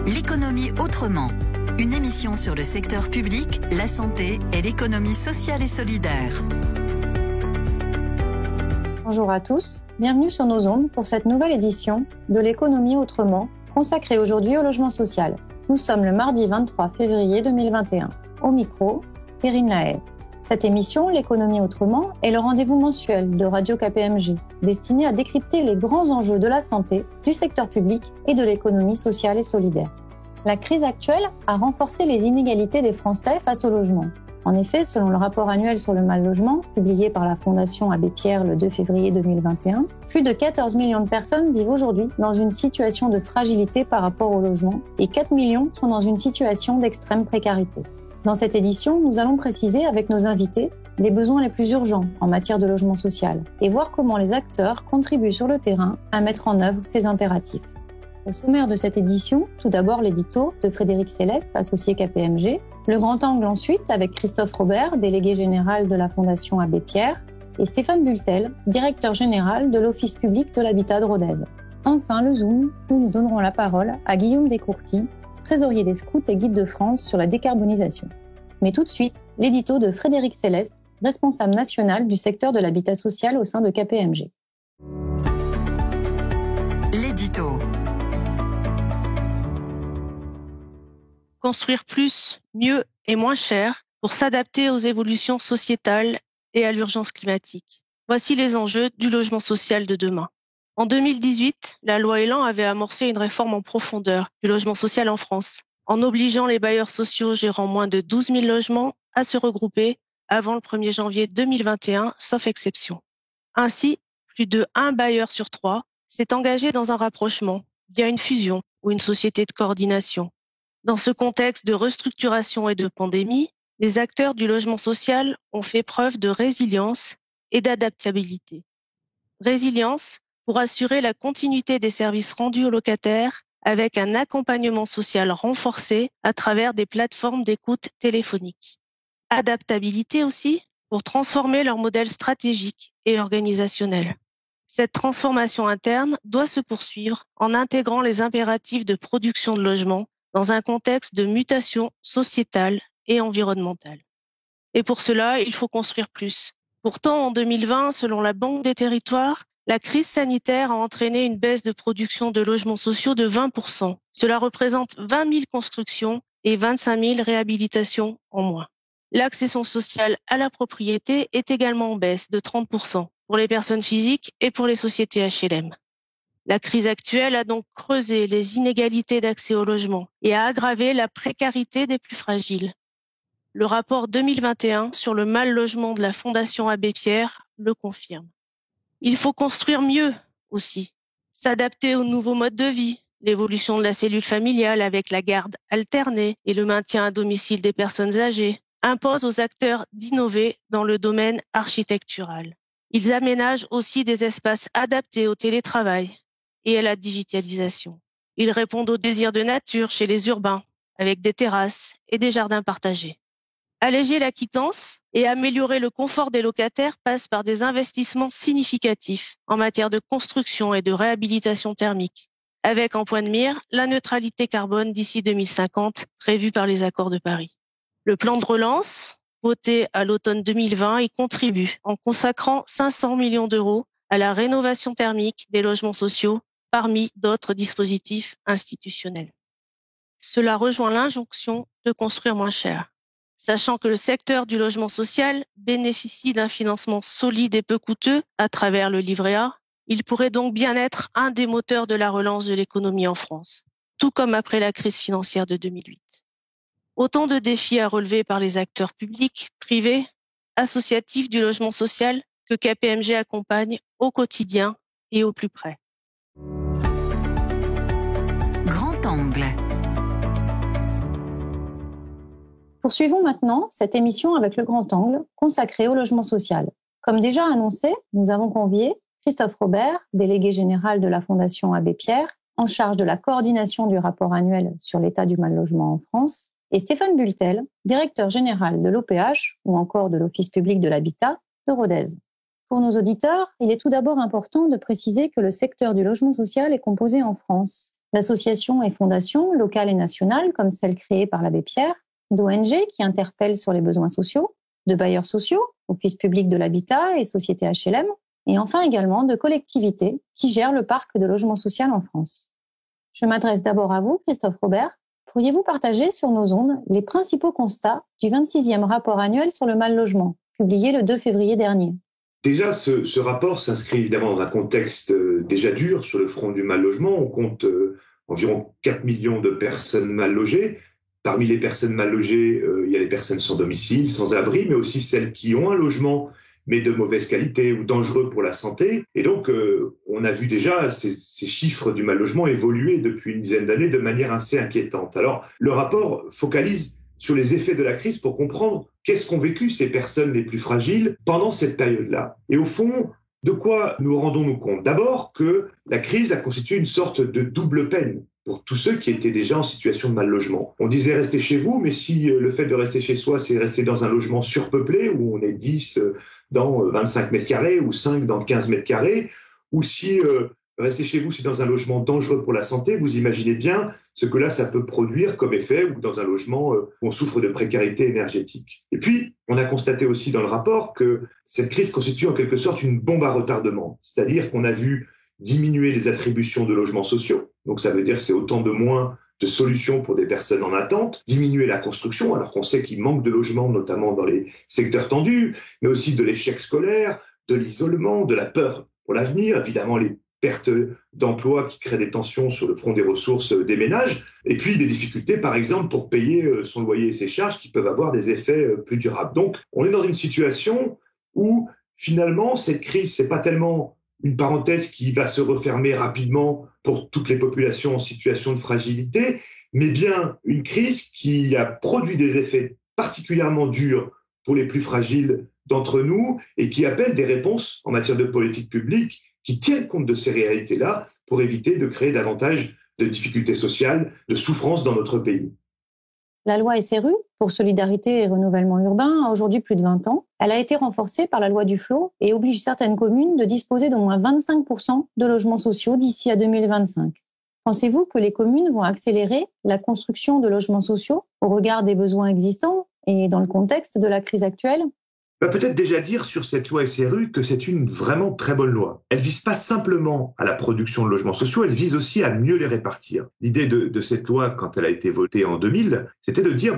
L'économie autrement. Une émission sur le secteur public, la santé et l'économie sociale et solidaire. Bonjour à tous, bienvenue sur nos ondes pour cette nouvelle édition de l'économie autrement, consacrée aujourd'hui au logement social. Nous sommes le mardi 23 février 2021. Au micro, Perrine Lahaye. Cette émission, l'économie autrement, est le rendez-vous mensuel de Radio KPMG, destiné à décrypter les grands enjeux de la santé, du secteur public et de l'économie sociale et solidaire. La crise actuelle a renforcé les inégalités des Français face au logement. En effet, selon le rapport annuel sur le mal-logement, publié par la Fondation Abbé Pierre le 2 février 2021, plus de 14 millions de personnes vivent aujourd'hui dans une situation de fragilité par rapport au logement et 4 millions sont dans une situation d'extrême précarité. Dans cette édition, nous allons préciser avec nos invités les besoins les plus urgents en matière de logement social et voir comment les acteurs contribuent sur le terrain à mettre en œuvre ces impératifs. Au sommaire de cette édition, tout d'abord l'édito de Frédéric Céleste, associé KPMG, le grand angle ensuite avec Christophe Robert, délégué général de la Fondation Abbé Pierre, et Stéphane Bultel, directeur général de l'Office public de l'habitat de Rodez. Enfin le Zoom, où nous donnerons la parole à Guillaume Descourtis, trésorier des Scouts et Guides de France sur la décarbonisation. Mais tout de suite, l'édito de Frédéric Céleste, responsable national du secteur de l'habitat social au sein de KPMG. L'édito. Construire plus, mieux et moins cher pour s'adapter aux évolutions sociétales et à l'urgence climatique. Voici les enjeux du logement social de demain. En 2018, la loi Elan avait amorcé une réforme en profondeur du logement social en France, en obligeant les bailleurs sociaux gérant moins de 12 000 logements à se regrouper avant le 1er janvier 2021, sauf exception. Ainsi, plus de 1 bailleur sur 3 s'est engagé dans un rapprochement via une fusion ou une société de coordination. Dans ce contexte de restructuration et de pandémie, les acteurs du logement social ont fait preuve de résilience et d'adaptabilité. Résilience pour assurer la continuité des services rendus aux locataires avec un accompagnement social renforcé à travers des plateformes d'écoute téléphonique. Adaptabilité aussi pour transformer leur modèle stratégique et organisationnel. Cette transformation interne doit se poursuivre en intégrant les impératifs de production de logements dans un contexte de mutation sociétale et environnementale. Et pour cela, il faut construire plus. Pourtant, en 2020, selon la Banque des Territoires, la crise sanitaire a entraîné une baisse de production de logements sociaux de 20%. Cela représente 20 000 constructions et 25 000 réhabilitations en moins. L'accession sociale à la propriété est également en baisse de 30% pour les personnes physiques et pour les sociétés HLM. La crise actuelle a donc creusé les inégalités d'accès au logement et a aggravé la précarité des plus fragiles. Le rapport 2021 sur le mal-logement de la Fondation Abbé Pierre le confirme. Il faut construire mieux aussi, s'adapter aux nouveaux modes de vie, l'évolution de la cellule familiale avec la garde alternée et le maintien à domicile des personnes âgées impose aux acteurs d'innover dans le domaine architectural. Ils aménagent aussi des espaces adaptés au télétravail et à la digitalisation. Ils répondent aux désirs de nature chez les urbains, avec des terrasses et des jardins partagés. Alléger la quittance et améliorer le confort des locataires passe par des investissements significatifs en matière de construction et de réhabilitation thermique, avec en point de mire la neutralité carbone d'ici 2050 prévue par les accords de Paris. Le plan de relance, voté à l'automne 2020, y contribue en consacrant 500 millions d'euros à la rénovation thermique des logements sociaux parmi d'autres dispositifs institutionnels. Cela rejoint l'injonction de construire moins cher. Sachant que le secteur du logement social bénéficie d'un financement solide et peu coûteux à travers le livret A, il pourrait donc bien être un des moteurs de la relance de l'économie en France, tout comme après la crise financière de 2008. Autant de défis à relever par les acteurs publics, privés, associatifs du logement social que KPMG accompagne au quotidien et au plus près. Grand angle. Poursuivons maintenant cette émission avec le grand angle consacré au logement social. Comme déjà annoncé, nous avons convié Christophe Robert, délégué général de la Fondation Abbé Pierre, en charge de la coordination du rapport annuel sur l'état du mal-logement en France, et Stéphane Bultel, directeur général de l'OPH ou encore de l'Office public de l'habitat de Rodez. Pour nos auditeurs, il est tout d'abord important de préciser que le secteur du logement social est composé en France d'associations et fondations locales et nationales, comme celle créée par l'abbé Pierre, d'ONG qui interpellent sur les besoins sociaux, de bailleurs sociaux, Office public de l'habitat et Société HLM, et enfin également de collectivités qui gèrent le parc de logement social en France. Je m'adresse d'abord à vous, Christophe Robert. Pourriez-vous partager sur nos ondes les principaux constats du 26e rapport annuel sur le mal-logement, publié le 2 février dernier? Déjà, ce rapport s'inscrit évidemment dans un contexte déjà dur sur le front du mal-logement. On compte environ 4 millions de personnes mal logées. Parmi les personnes mal logées, il y a les personnes sans domicile, sans abri, mais aussi celles qui ont un logement, mais de mauvaise qualité ou dangereux pour la santé. Et donc, on a vu déjà ces chiffres du mal-logement évoluer depuis une dizaine d'années de manière assez inquiétante. Alors, le rapport focalise sur les effets de la crise pour comprendre qu'est-ce qu'ont vécu ces personnes les plus fragiles pendant cette période-là. Et au fond, de quoi nous rendons-nous compte? D'abord que la crise a constitué une sorte de double peine pour tous ceux qui étaient déjà en situation de mal-logement. On disait restez chez vous, mais si le fait de rester chez soi, c'est rester dans un logement surpeuplé où on est 10 dans 25 mètres carrés ou 5 dans 15 mètres carrés, ou si rester chez vous, c'est dans un logement dangereux pour la santé, vous imaginez bien ce que là, ça peut produire comme effet, ou dans un logement où on souffre de précarité énergétique. Et puis, on a constaté aussi dans le rapport que cette crise constitue en quelque sorte une bombe à retardement, c'est-à-dire qu'on a vu diminuer les attributions de logements sociaux, donc ça veut dire que c'est autant de moins de solutions pour des personnes en attente, diminuer la construction, alors qu'on sait qu'il manque de logements, notamment dans les secteurs tendus, mais aussi de l'échec scolaire, de l'isolement, de la peur pour l'avenir, évidemment les pertes d'emplois qui créent des tensions sur le front des ressources des ménages, et puis des difficultés, par exemple, pour payer son loyer et ses charges qui peuvent avoir des effets plus durables. Donc, on est dans une situation où, finalement, cette crise, c'est pas tellement une parenthèse qui va se refermer rapidement pour toutes les populations en situation de fragilité, mais bien une crise qui a produit des effets particulièrement durs pour les plus fragiles d'entre nous et qui appelle des réponses en matière de politique publique qui tiennent compte de ces réalités-là pour éviter de créer davantage de difficultés sociales, de souffrances dans notre pays. La loi SRU, pour solidarité et renouvellement urbain, a aujourd'hui plus de 20 ans. Elle a été renforcée par la loi Duflot et oblige certaines communes de disposer d'au moins 25% de logements sociaux d'ici à 2025. Pensez-vous que les communes vont accélérer la construction de logements sociaux au regard des besoins existants et dans le contexte de la crise actuelle ? On va peut-être déjà dire sur cette loi SRU que c'est une vraiment très bonne loi. Elle vise pas simplement à la production de logements sociaux, elle vise aussi à mieux les répartir. L'idée de cette loi, quand elle a été votée en 2000, c'était de dire,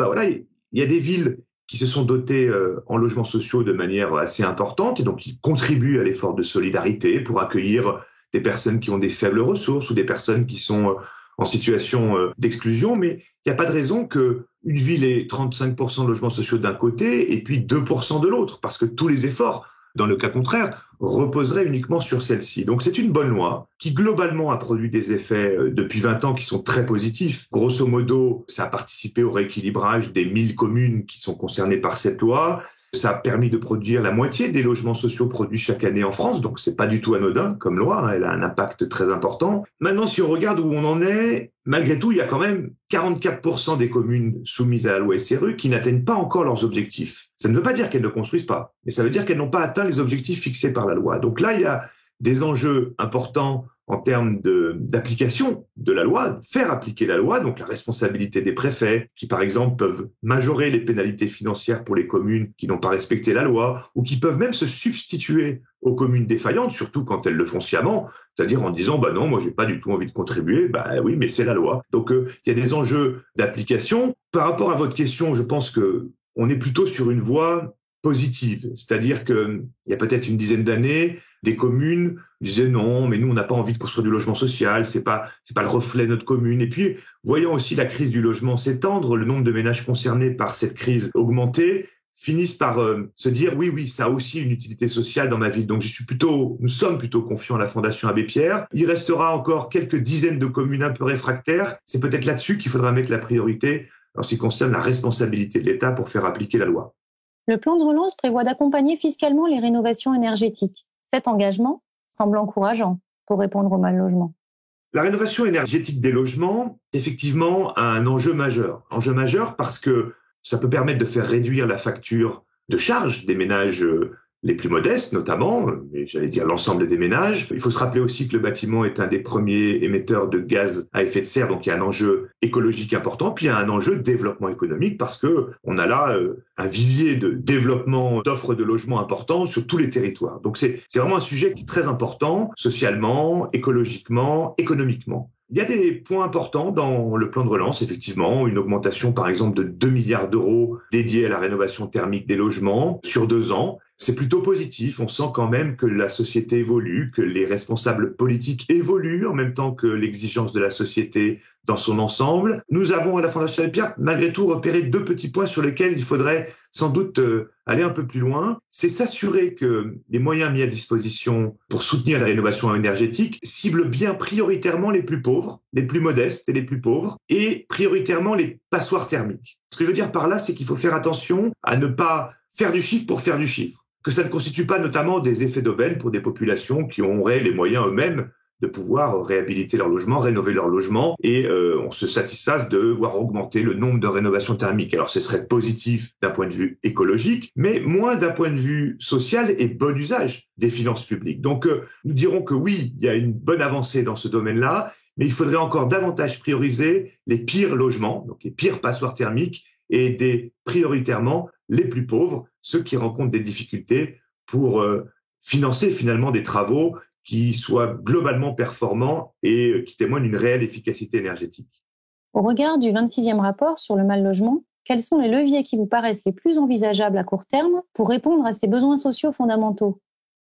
il y a des villes qui se sont dotées en logements sociaux de manière assez importante et donc ils contribuent à l'effort de solidarité pour accueillir des personnes qui ont des faibles ressources ou des personnes qui sont en situation d'exclusion, mais il n'y a pas de raison qu'une ville ait 35% de logements sociaux d'un côté et puis 2% de l'autre, parce que tous les efforts, dans le cas contraire, reposeraient uniquement sur celle-ci. Donc c'est une bonne loi qui globalement a produit des effets depuis 20 ans qui sont très positifs. Grosso modo, ça a participé au rééquilibrage des 1000 communes qui sont concernées par cette loi. Ça a permis de produire la moitié des logements sociaux produits chaque année en France, donc c'est pas du tout anodin comme loi, elle a un impact très important. Maintenant, si on regarde où on en est, malgré tout, il y a quand même 44% des communes soumises à la loi SRU qui n'atteignent pas encore leurs objectifs. Ça ne veut pas dire qu'elles ne construisent pas, mais ça veut dire qu'elles n'ont pas atteint les objectifs fixés par la loi. Donc là, il y a des enjeux importants en termes d'application de la loi, faire appliquer la loi, donc la responsabilité des préfets, qui par exemple peuvent majorer les pénalités financières pour les communes qui n'ont pas respecté la loi, ou qui peuvent même se substituer aux communes défaillantes, surtout quand elles le font sciemment, c'est-à-dire en disant non, moi j'ai pas du tout envie de contribuer, oui, mais c'est la loi. Donc il y a des enjeux d'application. Par rapport à votre question, je pense que on est plutôt sur une voie positive, c'est-à-dire qu'il y a peut-être une dizaine d'années, des communes disaient non, mais nous on n'a pas envie de construire du logement social, c'est pas le reflet de notre commune. Et puis, voyant aussi la crise du logement s'étendre, le nombre de ménages concernés par cette crise augmenter, finissent par se dire oui, ça a aussi une utilité sociale dans ma ville. Donc nous sommes plutôt confiants à la Fondation Abbé Pierre. Il restera encore quelques dizaines de communes un peu réfractaires. C'est peut-être là-dessus qu'il faudra mettre la priorité en ce qui concerne la responsabilité de l'État pour faire appliquer la loi. Le plan de relance prévoit d'accompagner fiscalement les rénovations énergétiques. Cet engagement semble encourageant pour répondre au mal-logement. La rénovation énergétique des logements, effectivement, a un enjeu majeur. Enjeu majeur parce que ça peut permettre de faire réduire la facture de charge des ménages les plus modestes notamment, mais j'allais dire l'ensemble des ménages. Il faut se rappeler aussi que le bâtiment est un des premiers émetteurs de gaz à effet de serre, donc il y a un enjeu écologique important, puis il y a un enjeu de développement économique parce que on a là un vivier de développement d'offres de logements importants sur tous les territoires. Donc c'est vraiment un sujet qui est très important socialement, écologiquement, économiquement. Il y a des points importants dans le plan de relance, effectivement, une augmentation par exemple de 2 milliards d'euros dédiés à la rénovation thermique des logements sur 2 ans. C'est plutôt positif, on sent quand même que la société évolue, que les responsables politiques évoluent en même temps que l'exigence de la société dans son ensemble. Nous avons à la Fondation Abbé Pierre malgré tout repéré 2 petits points sur lesquels il faudrait sans doute aller un peu plus loin. C'est s'assurer que les moyens mis à disposition pour soutenir la rénovation énergétique ciblent bien prioritairement les plus pauvres, les plus modestes et les plus pauvres, et prioritairement les passoires thermiques. Ce que je veux dire par là, c'est qu'il faut faire attention à ne pas faire du chiffre pour faire du chiffre, que ça ne constitue pas notamment des effets d'aubaine pour des populations qui auraient les moyens eux-mêmes de pouvoir réhabiliter leur logement, rénover leur logement, et on se satisfasse de voir augmenter le nombre de rénovations thermiques. Alors ce serait positif d'un point de vue écologique, mais moins d'un point de vue social et bon usage des finances publiques. Donc nous dirons que oui, il y a une bonne avancée dans ce domaine-là, mais il faudrait encore davantage prioriser les pires logements, donc les pires passoires thermiques, et aider prioritairement les plus pauvres, ceux qui rencontrent des difficultés pour financer finalement des travaux qui soient globalement performants et qui témoignent d'une réelle efficacité énergétique. Au regard du 26e rapport sur le mal-logement, quels sont les leviers qui vous paraissent les plus envisageables à court terme pour répondre à ces besoins sociaux fondamentaux ?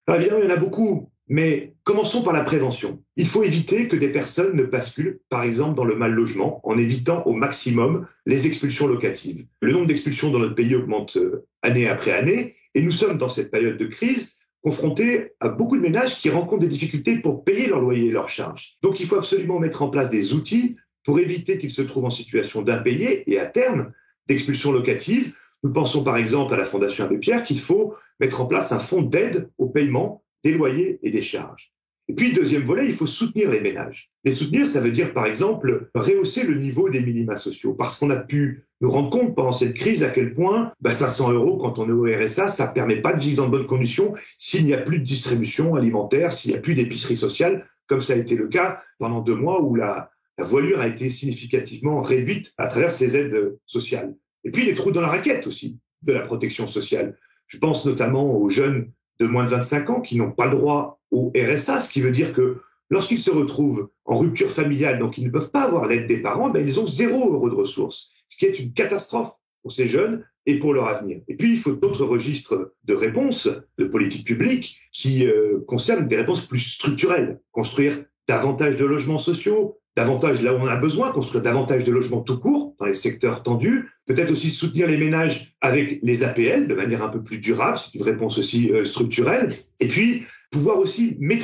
Évidemment, il y en a beaucoup, mais commençons par la prévention. Il faut éviter que des personnes ne basculent, par exemple, dans le mal-logement, en évitant au maximum les expulsions locatives. Le nombre d'expulsions dans notre pays augmente année après année, et nous sommes dans cette période de crise confrontés à beaucoup de ménages qui rencontrent des difficultés pour payer leur loyer et leurs charges. Donc il faut absolument mettre en place des outils pour éviter qu'ils se trouvent en situation d'impayés et à terme d'expulsion locative. Nous pensons par exemple à la Fondation Abbé Pierre qu'il faut mettre en place un fonds d'aide au paiement des loyers et des charges. Et puis, deuxième volet, il faut soutenir les ménages. Les soutenir, ça veut dire, par exemple, rehausser le niveau des minima sociaux. Parce qu'on a pu nous rendre compte pendant cette crise à quel point 500 € quand on est au RSA, ça ne permet pas de vivre dans de bonnes conditions s'il n'y a plus de distribution alimentaire, s'il n'y a plus d'épicerie sociale, comme ça a été le cas pendant 2 mois où la voilure a été significativement réduite à travers ces aides sociales. Et puis, les trous dans la raquette aussi de la protection sociale. Je pense notamment aux jeunes de moins de 25 ans qui n'ont pas le droit au RSA, ce qui veut dire que lorsqu'ils se retrouvent en rupture familiale, donc ils ne peuvent pas avoir l'aide des parents, ils ont 0 € de ressources, ce qui est une catastrophe pour ces jeunes et pour leur avenir. Et puis, il faut d'autres registres de réponses, de politique publique, qui concernent des réponses plus structurelles. Construire davantage de logements sociaux, davantage là où on a besoin, construire davantage de logements tout court dans les secteurs tendus, peut-être aussi soutenir les ménages avec les APL de manière un peu plus durable, c'est une réponse aussi structurelle, et puis pouvoir aussi mieux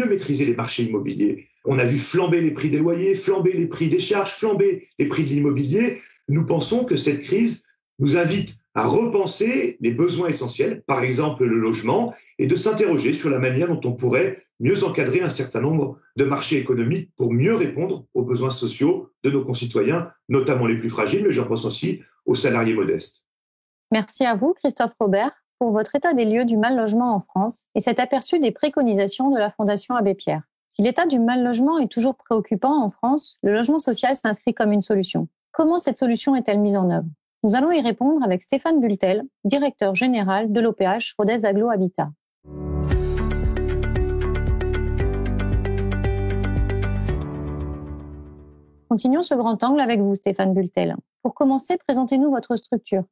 maîtriser les marchés immobiliers. On a vu flamber les prix des loyers, flamber les prix des charges, flamber les prix de l'immobilier. Nous pensons que cette crise nous invite à repenser les besoins essentiels, par exemple le logement, et de s'interroger sur la manière dont on pourrait mieux encadrer un certain nombre de marchés économiques pour mieux répondre aux besoins sociaux de nos concitoyens, notamment les plus fragiles, mais j'en pense aussi aux salariés modestes. Merci à vous, Christophe Robert, pour votre état des lieux du mal-logement en France et cet aperçu des préconisations de la Fondation Abbé Pierre. Si l'état du mal-logement est toujours préoccupant en France, le logement social s'inscrit comme une solution. Comment cette solution est-elle mise en œuvre ? Nous allons y répondre avec Stéphane Bultel, directeur général de l'OPH Rodez Agglo Habitat. Continuons ce grand angle avec vous, Stéphane Bultel. Pour commencer, présentez-nous votre structure.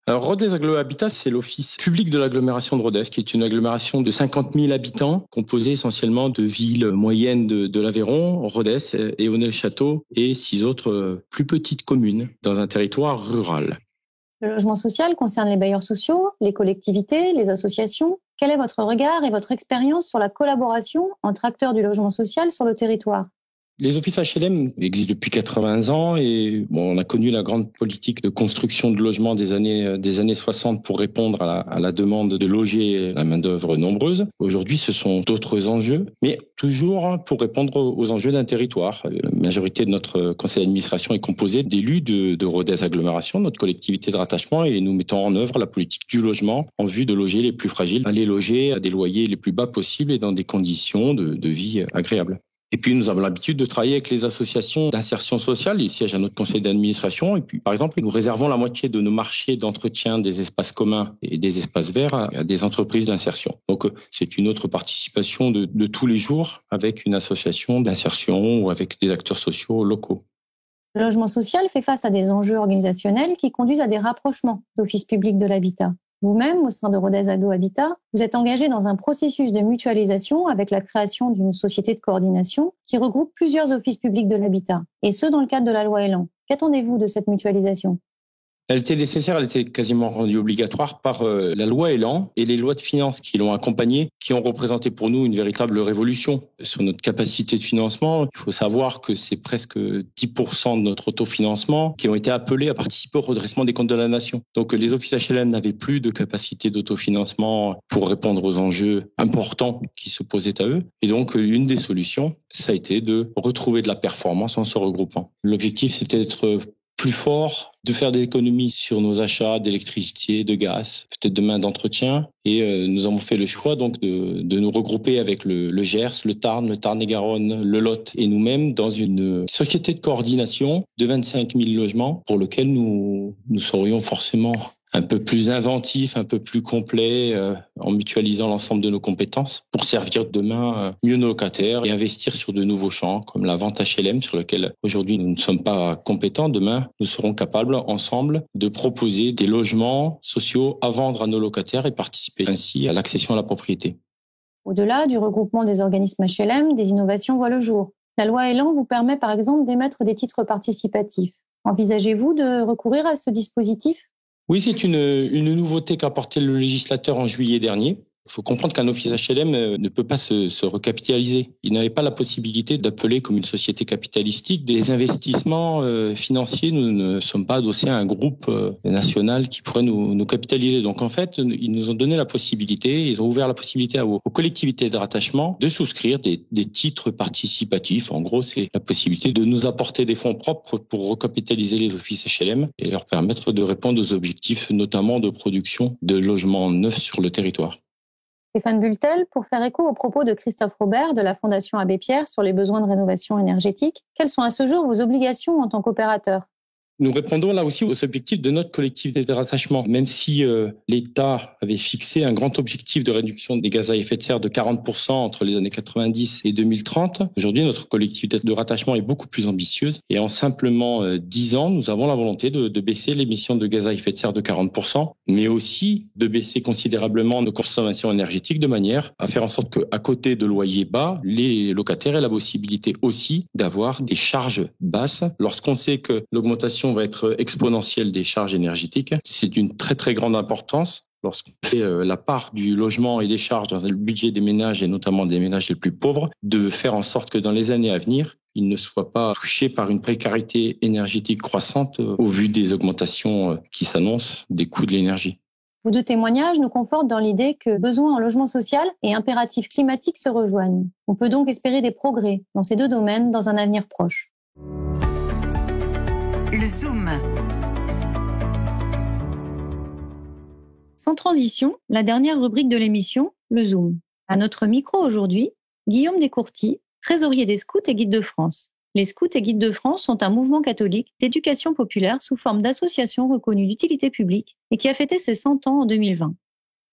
Alors, Rodez Agglo Habitat, c'est l'office public de l'agglomération de Rodez, qui est une agglomération de 50 000 habitants, composée essentiellement de villes moyennes de l'Aveyron, Rodez, Éonnay-le-Château et 6 autres plus petites communes dans un territoire rural. Le logement social concerne les bailleurs sociaux, les collectivités, les associations. Quel est votre regard et votre expérience sur la collaboration entre acteurs du logement social sur le territoire ? Les offices HLM existent depuis 80 ans et on a connu la grande politique de construction de logements des années 60 pour répondre à la demande de loger la main-d'œuvre nombreuse. Aujourd'hui, ce sont d'autres enjeux, mais toujours pour répondre aux enjeux d'un territoire. La majorité de notre conseil d'administration est composée d'élus de Rodez Agglomération, notre collectivité de rattachement, et nous mettons en œuvre la politique du logement en vue de loger les plus fragiles, à les loger à des loyers les plus bas possibles et dans des conditions de vie agréables. Et puis, nous avons l'habitude de travailler avec les associations d'insertion sociale. Ils siègent à notre conseil d'administration. Et puis, par exemple, nous réservons la moitié de nos marchés d'entretien des espaces communs et des espaces verts à des entreprises d'insertion. Donc, c'est une autre participation de tous les jours avec une association d'insertion ou avec des acteurs sociaux locaux. Le logement social fait face à des enjeux organisationnels qui conduisent à des rapprochements d'offices publics de l'habitat. Vous-même, au sein de Rodez Aglo Habitat, vous êtes engagé dans un processus de mutualisation avec la création d'une société de coordination qui regroupe plusieurs offices publics de l'habitat, et ce dans le cadre de la loi Elan. Qu'attendez-vous de cette mutualisation ? Elle était nécessaire, elle était quasiment rendue obligatoire par la loi Elan et les lois de finances qui l'ont accompagnée, qui ont représenté pour nous une véritable révolution sur notre capacité de financement. Il faut savoir que c'est presque 10% de notre autofinancement qui ont été appelés à participer au redressement des comptes de la nation. Donc les offices HLM n'avaient plus de capacité d'autofinancement pour répondre aux enjeux importants qui se posaient à eux. Et donc une des solutions, ça a été de retrouver de la performance en se regroupant. L'objectif, c'était d'être plus fort, de faire des économies sur nos achats d'électricité, de gaz, peut-être de main d'entretien. Et nous avons fait le choix donc de nous regrouper avec le Gers, le Tarn-et-Garonne, le Lot et nous-mêmes dans une société de coordination de 25 000 logements pour lequel nous serions forcément un peu plus inventif, un peu plus complet, en mutualisant l'ensemble de nos compétences pour servir demain mieux nos locataires et investir sur de nouveaux champs comme la vente HLM sur lequel aujourd'hui nous ne sommes pas compétents. Demain, nous serons capables ensemble de proposer des logements sociaux à vendre à nos locataires et participer ainsi à l'accession à la propriété. Au-delà du regroupement des organismes HLM, des innovations voient le jour. La loi Elan vous permet par exemple d'émettre des titres participatifs. Envisagez-vous de recourir à ce dispositif ? Oui, c'est une nouveauté qu'a apporté le législateur en juillet dernier. Il faut comprendre qu'un office HLM ne peut pas se recapitaliser. Il n'avait pas la possibilité d'appeler comme une société capitalistique des investissements financiers. Nous ne sommes pas adossés à un groupe national qui pourrait nous capitaliser. Donc en fait, ils nous ont donné la possibilité, ils ont ouvert la possibilité aux collectivités de rattachement de souscrire des titres participatifs. En gros, c'est la possibilité de nous apporter des fonds propres pour recapitaliser les offices HLM et leur permettre de répondre aux objectifs, notamment de production de logements neufs sur le territoire. Stéphane Bultel, pour faire écho aux propos de Christophe Robert de la Fondation Abbé Pierre sur les besoins de rénovation énergétique, quelles sont à ce jour vos obligations en tant qu'opérateur ? Nous répondons là aussi aux objectifs de notre collectivité de rattachement. Même si l'État avait fixé un grand objectif de réduction des gaz à effet de serre de 40% entre les années 90 et 2030, aujourd'hui notre collectivité de rattachement est beaucoup plus ambitieuse. Et en simplement 10 ans, nous avons la volonté de baisser l'émission de gaz à effet de serre de 40%, mais aussi de baisser considérablement nos consommations énergétiques de manière à faire en sorte qu'à côté de loyers bas, les locataires aient la possibilité aussi d'avoir des charges basses. Lorsqu'on sait que l'augmentation va être exponentielle des charges énergétiques, c'est d'une très très grande importance lorsqu'on fait la part du logement et des charges dans le budget des ménages et notamment des ménages les plus pauvres, de faire en sorte que dans les années à venir, ils ne soient pas touchés par une précarité énergétique croissante au vu des augmentations qui s'annoncent des coûts de l'énergie. Vos deux témoignages nous confortent dans l'idée que besoin en logement social et impératif climatique se rejoignent. On peut donc espérer des progrès dans ces deux domaines dans un avenir proche. Le Zoom. Sans transition, la dernière rubrique de l'émission, le Zoom. À notre micro aujourd'hui, Guillaume Descourtis, trésorier des Scouts et Guides de France. Les Scouts et Guides de France sont un mouvement catholique d'éducation populaire sous forme d'association reconnue d'utilité publique et qui a fêté ses 100 ans en 2020.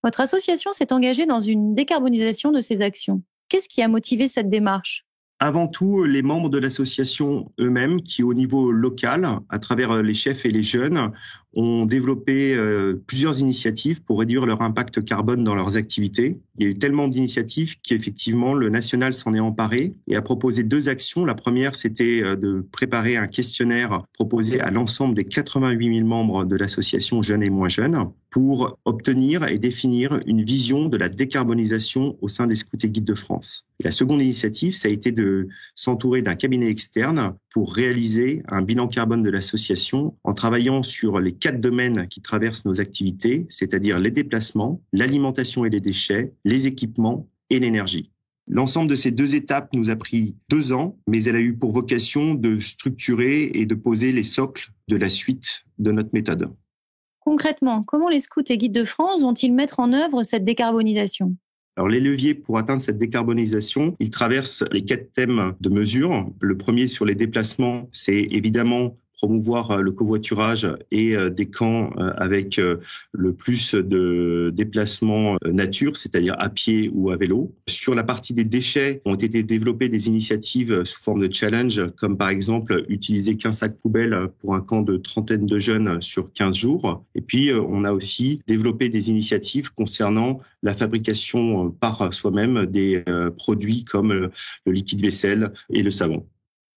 Votre association s'est engagée dans une décarbonisation de ses actions. Qu'est-ce qui a motivé cette démarche ? Avant tout, les membres de l'association eux-mêmes qui, au niveau local, à travers les chefs et les jeunes, ont développé plusieurs initiatives pour réduire leur impact carbone dans leurs activités. Il y a eu tellement d'initiatives qu'effectivement le national s'en est emparé et a proposé 2 actions. La première, c'était de préparer un questionnaire proposé à l'ensemble des 88 000 membres de l'association Jeunes et Moins Jeunes pour obtenir et définir une vision de la décarbonisation au sein des Scouts et Guides de France. Et la seconde initiative, ça a été de s'entourer d'un cabinet externe pour réaliser un bilan carbone de l'association en travaillant sur les 4 domaines qui traversent nos activités, c'est-à-dire les déplacements, l'alimentation et les déchets, les équipements et l'énergie. L'ensemble de ces 2 étapes nous a pris 2 ans, mais elle a eu pour vocation de structurer et de poser les socles de la suite de notre méthode. Concrètement, comment les Scouts et Guides de France vont-ils mettre en œuvre cette décarbonisation ? Alors, les leviers pour atteindre cette décarbonisation, ils traversent les 4 thèmes de mesure. Le premier sur les déplacements, c'est évidemment promouvoir le covoiturage et des camps avec le plus de déplacements nature, c'est-à-dire à pied ou à vélo. Sur la partie des déchets, ont été développées des initiatives sous forme de challenge, comme par exemple utiliser 15 sacs poubelles pour un camp de 30 de jeunes sur 15 jours. Et puis, on a aussi développé des initiatives concernant la fabrication par soi-même des produits comme le liquide vaisselle et le savon.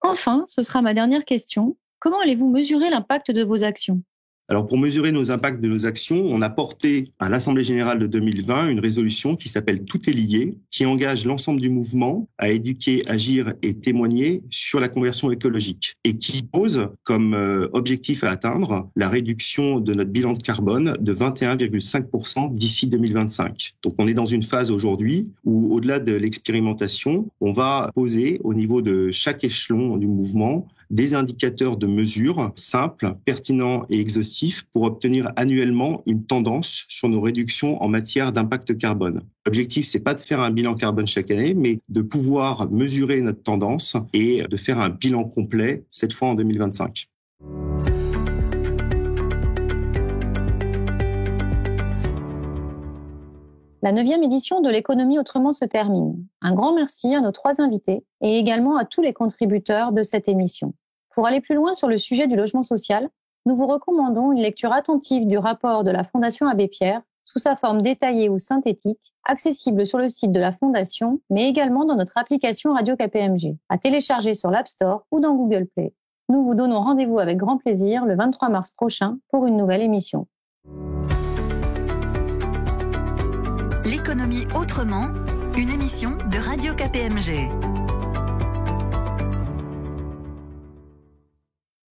Enfin, ce sera ma dernière question. Comment allez-vous mesurer l'impact de vos actions ? Alors, pour mesurer nos impacts de nos actions, on a porté à l'Assemblée générale de 2020 une résolution qui s'appelle « Tout est lié », qui engage l'ensemble du mouvement à éduquer, agir et témoigner sur la conversion écologique et qui pose comme objectif à atteindre la réduction de notre bilan de carbone de 21,5% d'ici 2025. Donc, on est dans une phase aujourd'hui où, au-delà de l'expérimentation, on va poser au niveau de chaque échelon du mouvement des indicateurs de mesure simples, pertinents et exhaustifs pour obtenir annuellement une tendance sur nos réductions en matière d'impact carbone. L'objectif, c'est pas de faire un bilan carbone chaque année, mais de pouvoir mesurer notre tendance et de faire un bilan complet, cette fois en 2025. La 9e édition de l'économie autrement se termine. Un grand merci à nos 3 invités et également à tous les contributeurs de cette émission. Pour aller plus loin sur le sujet du logement social, nous vous recommandons une lecture attentive du rapport de la Fondation Abbé Pierre sous sa forme détaillée ou synthétique, accessible sur le site de la Fondation, mais également dans notre application Radio KPMG, à télécharger sur l'App Store ou dans Google Play. Nous vous donnons rendez-vous avec grand plaisir le 23 mars prochain pour une nouvelle émission. L'économie autrement, une émission de Radio KPMG.